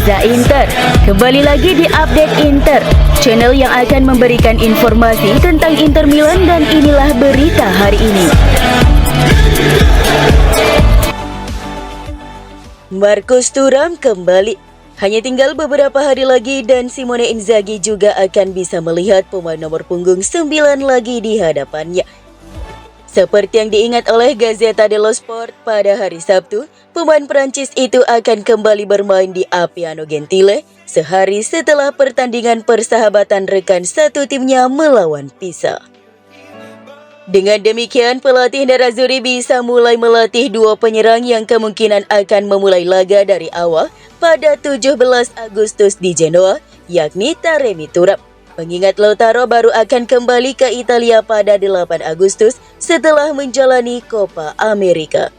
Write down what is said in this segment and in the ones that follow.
Reza Inter. Kembali lagi di Update Inter, channel yang akan memberikan informasi tentang Inter Milan, dan inilah berita hari ini. Marcus Thuram kembali. Hanya tinggal beberapa hari lagi dan Simone Inzaghi juga akan bisa melihat pemain nomor punggung 9 lagi di hadapannya. Seperti yang diingat oleh Gazzetta dello Sport pada hari Sabtu, pemain Prancis itu akan kembali bermain di Appiano Gentile sehari setelah pertandingan persahabatan rekan satu timnya melawan Pisa. Dengan demikian, pelatih Nerazzurri bisa mulai melatih dua penyerang yang kemungkinan akan memulai laga dari awal pada 17 Agustus di Genoa, yakni Taremi Thuram. Mengingat Lautaro baru akan kembali ke Italia pada 8 Agustus setelah menjalani Copa America.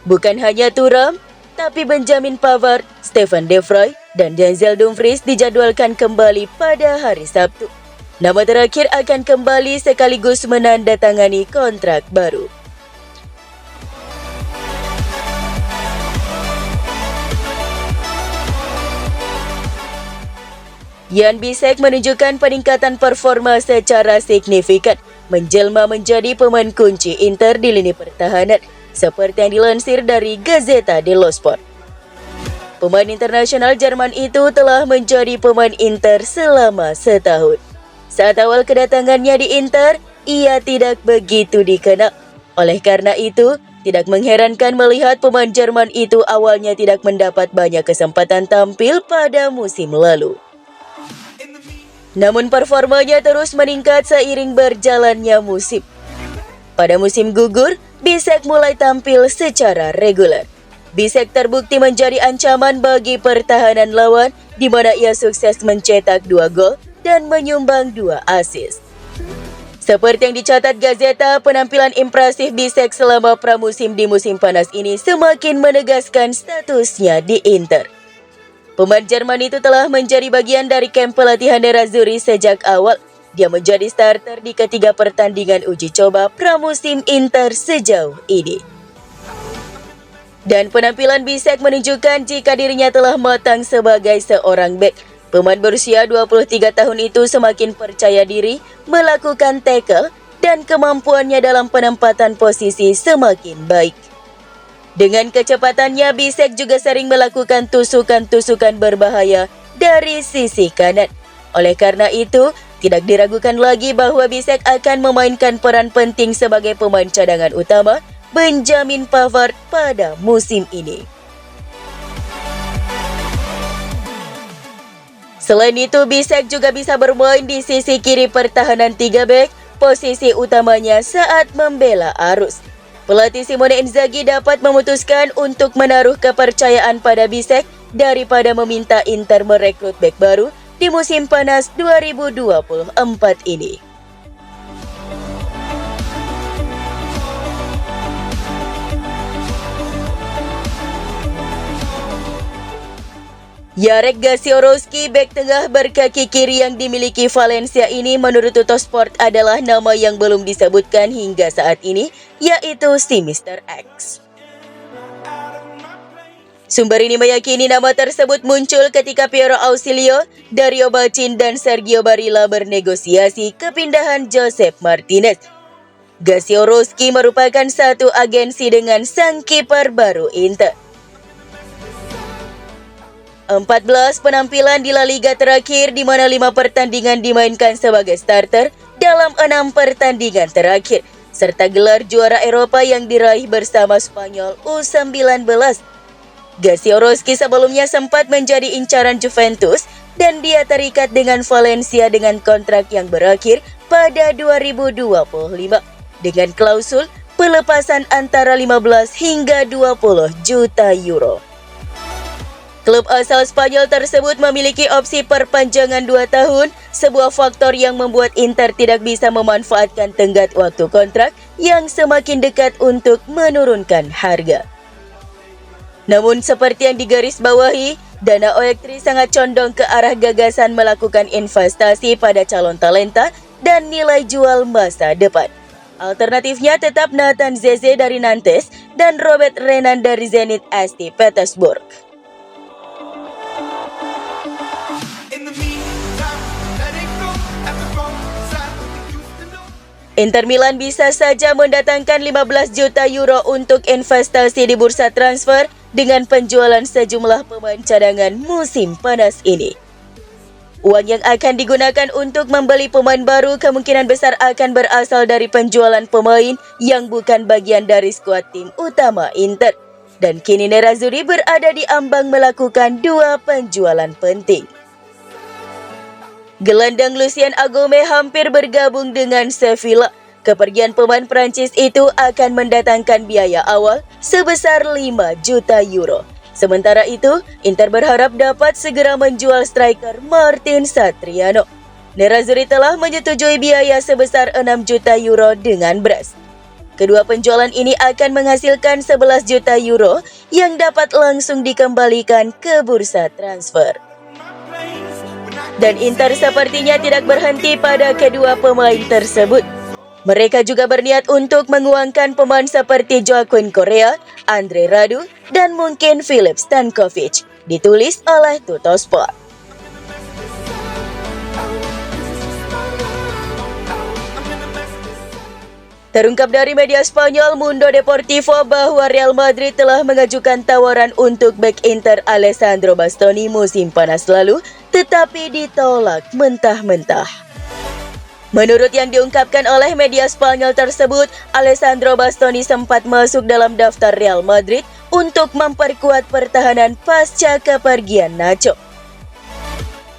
Bukan hanya Thuram, tapi Benjamin Pavard, Stefan De Vrij, dan Denzel Dumfries dijadwalkan kembali pada hari Sabtu. Nama terakhir akan kembali sekaligus menandatangani kontrak baru. Jan Bisek menunjukkan peningkatan performa secara signifikan, menjelma menjadi pemain kunci Inter di lini pertahanan, seperti yang dilansir dari Gazzetta dello Sport. Pemain internasional Jerman itu telah menjadi pemain Inter selama setahun. Saat awal kedatangannya di Inter, ia tidak begitu dikenal. Oleh karena itu, tidak mengherankan melihat pemain Jerman itu awalnya tidak mendapat banyak kesempatan tampil pada musim lalu. Namun performanya terus meningkat seiring berjalannya musim. Pada musim gugur, Bisek mulai tampil secara reguler. Bisek terbukti menjadi ancaman bagi pertahanan lawan, di mana ia sukses mencetak 2 gol dan menyumbang 2 assist. Seperti yang dicatat Gazzetta, penampilan impresif Bisek selama pramusim di musim panas ini semakin menegaskan statusnya di Inter. Pemain Jerman itu telah menjadi bagian dari kamp pelatihan Nerazzurri sejak awal. Dia menjadi starter di ketiga pertandingan uji coba pramusim Inter sejauh ini. Dan penampilan Bisek menunjukkan jika dirinya telah matang sebagai seorang bek. Pemain berusia 23 tahun itu semakin percaya diri, melakukan tackle, dan kemampuannya dalam penempatan posisi semakin baik. Dengan kecepatannya, Bisek juga sering melakukan tusukan-tusukan berbahaya dari sisi kanan. Oleh karena itu, tidak diragukan lagi bahwa Bisek akan memainkan peran penting sebagai pemain cadangan utama Benjamin Pavard pada musim ini. Selain itu, Bisek juga bisa bermain di sisi kiri pertahanan 3 bek, posisi utamanya saat membela arus. Pelatih Simone Inzaghi dapat memutuskan untuk menaruh kepercayaan pada Bisek daripada meminta Inter merekrut bek baru di musim panas 2024 ini. Jarek Gasiorowski, bek tengah berkaki kiri yang dimiliki Valencia ini menurut Tuttosport adalah nama yang belum disebutkan hingga saat ini, yaitu si Mr. X. Sumber ini meyakini nama tersebut muncul ketika Piero Ausilio, Dario Bacin, dan Sergio Barilla bernegosiasi kepindahan Josep Martinez. Gasiorowski merupakan satu agensi dengan sang kiper baru Inter. 14 penampilan di La Liga terakhir, di mana 5 pertandingan dimainkan sebagai starter dalam 6 pertandingan terakhir, serta gelar juara Eropa yang diraih bersama Spanyol U19. Gasiorowski sebelumnya sempat menjadi incaran Juventus dan dia terikat dengan Valencia dengan kontrak yang berakhir pada 2025 dengan klausul pelepasan antara 15 hingga 20 juta euro. Klub asal Spanyol tersebut memiliki opsi perpanjangan 2 tahun, sebuah faktor yang membuat Inter tidak bisa memanfaatkan tenggat waktu kontrak yang semakin dekat untuk menurunkan harga. Namun seperti yang digarisbawahi, dana OEK3 sangat condong ke arah gagasan melakukan investasi pada calon talenta dan nilai jual masa depan. Alternatifnya tetap Nathan Zeze dari Nantes dan Robert Renan dari Zenit St. Petersburg. Inter Milan bisa saja mendatangkan 15 juta euro untuk investasi di bursa transfer dengan penjualan sejumlah pemain cadangan musim panas ini. Uang yang akan digunakan untuk membeli pemain baru kemungkinan besar akan berasal dari penjualan pemain yang bukan bagian dari skuad tim utama Inter. Dan kini Nerazzurri berada di ambang melakukan dua penjualan penting. Gelandang Lucien Agome hampir bergabung dengan Sevilla. Kepergian pemain Prancis itu akan mendatangkan biaya awal sebesar 5 juta euro. Sementara itu, Inter berharap dapat segera menjual striker Martin Satriano. Nerazzurri telah menyetujui biaya sebesar 6 juta euro dengan Brest. Kedua penjualan ini akan menghasilkan 11 juta euro yang dapat langsung dikembalikan ke bursa transfer. Dan Inter sepertinya tidak berhenti pada kedua pemain tersebut. Mereka juga berniat untuk menguangkan pemain seperti Joaquin Correa, Andre Radu, dan mungkin Filip Stankovic, ditulis oleh Tuttosport. Terungkap dari media Spanyol Mundo Deportivo bahwa Real Madrid telah mengajukan tawaran untuk bek Inter Alessandro Bastoni musim panas lalu, tetapi ditolak mentah-mentah. Menurut yang diungkapkan oleh media Spanyol tersebut, Alessandro Bastoni sempat masuk dalam daftar Real Madrid untuk memperkuat pertahanan pasca kepergian Nacho.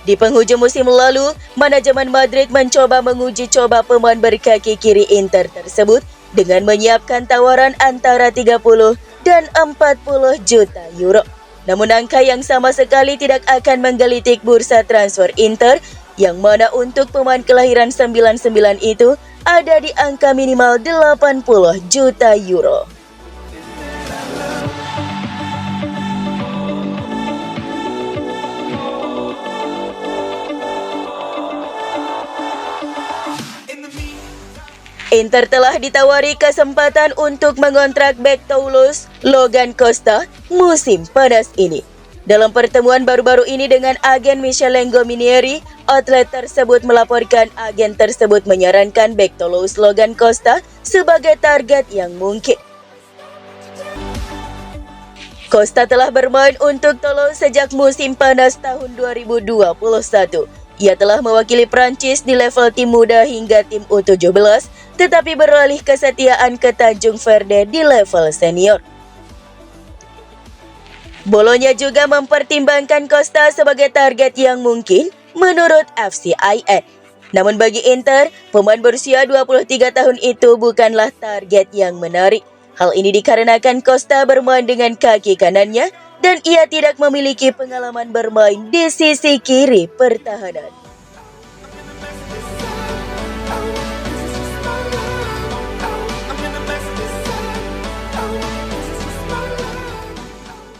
Di penghujung musim lalu, manajemen Madrid mencoba menguji coba pemain berkaki kiri Inter tersebut dengan menyiapkan tawaran antara 30 dan 40 juta euro. Namun angka yang sama sekali tidak akan menggelitik bursa transfer Inter, yang mana untuk pemain kelahiran 99 itu ada di angka minimal 80 juta euro. Inter telah ditawari kesempatan untuk mengontrak bek Toulouse Logan Costa musim panas ini. Dalam pertemuan baru-baru ini dengan agen Michel Lengominieri, outlet tersebut melaporkan agen tersebut menyarankan bek Toulouse Logan Costa sebagai target yang mungkin. Costa telah bermain untuk Toulouse sejak musim panas tahun 2021. Ia telah mewakili Prancis di level tim muda hingga tim U17, tetapi beralih kesetiaan ke Tanjung Verde di level senior. Bolonya juga mempertimbangkan Costa sebagai target yang mungkin menurut FCIN. Namun bagi Inter, pemain berusia 23 tahun itu bukanlah target yang menarik. Hal ini dikarenakan Costa bermain dengan kaki kanannya dan ia tidak memiliki pengalaman bermain di sisi kiri pertahanan.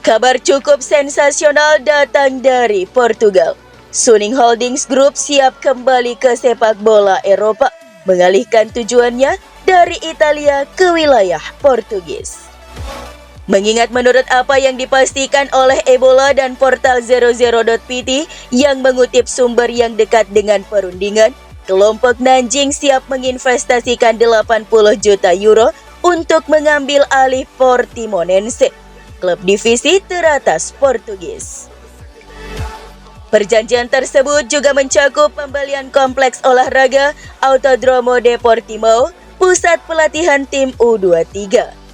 Kabar cukup sensasional datang dari Portugal. Suning Holdings Group siap kembali ke sepak bola Eropa, mengalihkan tujuannya dari Italia ke wilayah Portugis. Mengingat menurut apa yang dipastikan oleh Ebola dan portal 00.pt yang mengutip sumber yang dekat dengan perundingan, kelompok Nanjing siap menginvestasikan 80 juta euro untuk mengambil alih Portimonense, klub divisi teratas Portugis. Perjanjian tersebut juga mencakup pembelian kompleks olahraga Autodromo de Portimao, pusat pelatihan tim U23,